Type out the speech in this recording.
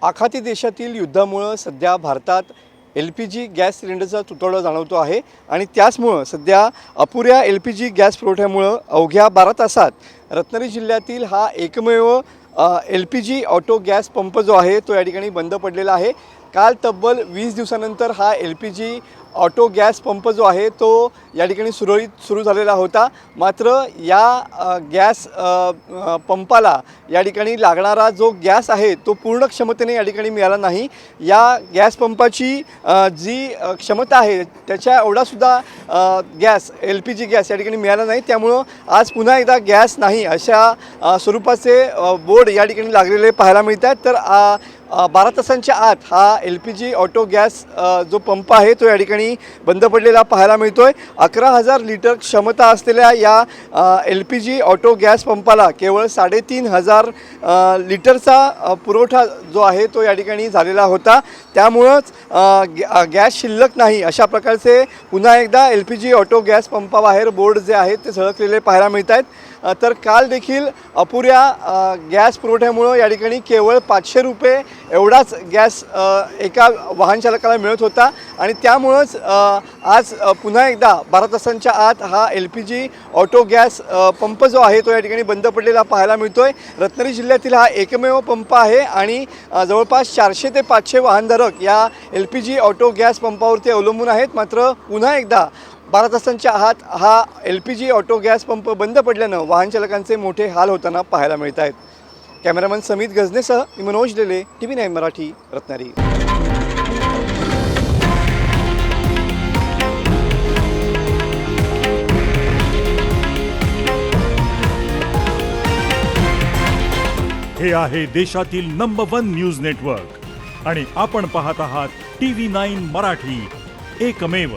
आखाती देशातील युद्धामुळे सध्या भारतात LPG गॅस सिलेंडरचा तुटवडा जाणवतो आहे आणि त्याचमुळे सध्या अपुऱ्या LPG गॅस पुरवठ्यामुळे अवघ्या 12 तासात रत्नागिरी जिल्ह्यातील हा एकमेव LPG ऑटो गॅस पंप जो आहे तो या ठिकाणी बंद पडलेला आहे। काल तब्बल 20 दिवसानंतर हा LPG ऑटो गॅस पंप जो आहे तो या ठिकाणी सुरू झालेला होता। मात्र या गॅस पंपाला या ठिकाणी लागणारा जो गॅस आहे तो पूर्ण क्षमतेने या ठिकाणी मिळाला नाही। या गॅस पंपाची जी क्षमता आहे त्याच्या एवढासुद्धा गॅस LPG गॅस या ठिकाणी मिळाला नाही। त्यामुळे आज पुन्हा एकदा गॅस नाही अशा स्वरूपाचे बोर्ड या ठिकाणी लागलेले पाहायला मिळतात। तर 12 तासांच्या आत हा LPG ऑटो गॅस जो पंप आहे तो या ठिकाणी बंद पडलेला पाहायला मिळतोय। 11,000 लिटर क्षमता असलेल्या या LPG ऑटो गॅस पंपाला केवळ 3,500 लिटरचा पुरवठा जो आहे तो या ठिकाणी झालेला होता। त्यामुळेच गॅस शिल्लक नाही अशा प्रकारचे पुन्हा एकदा LPG ऑटो गॅस पंपाबाहेर बोर्ड जे आहेत ते झळकलेले पाहायला मिळत आहेत। तर काल देखील अपुऱ्या गॅस पुरवठ्यामुळे या ठिकाणी केवळ 500 रुपये एवढाच गॅस एका वाहन चालकाला मिळत होता आणि त्यामुळेच आज पुन्हा एकदा 12 तासांच्या आत हा LPG ऑटो गॅस पंप जो आहे तो या ठिकाणी बंद पडलेला पाहायला मिळतोय। रत्नागिरी जिल्ह्यातील हा एकमेव पंप आहे आणि जवळपास 400 ते 500 वाहनधारक या LPG ऑटो गॅस पंपावरती अवलंबून आहेत। मात्र पुन्हा एकदा 12 तासांच्या आत हा LPG ऑटो गॅस पंप बंद पडल्यानं वाहन चालकांचे मोठे हाल होताना पाहायला मिळत आहेत। कॅमेरामन समित गजनेसह मी मनोज लेले, TV9 मराठी, रत्नागिरी। हे आहे देशातील नंबर 1 न्यूज नेटवर्क आणि आपण पाहत आहात TV9 मराठी, एकमेव।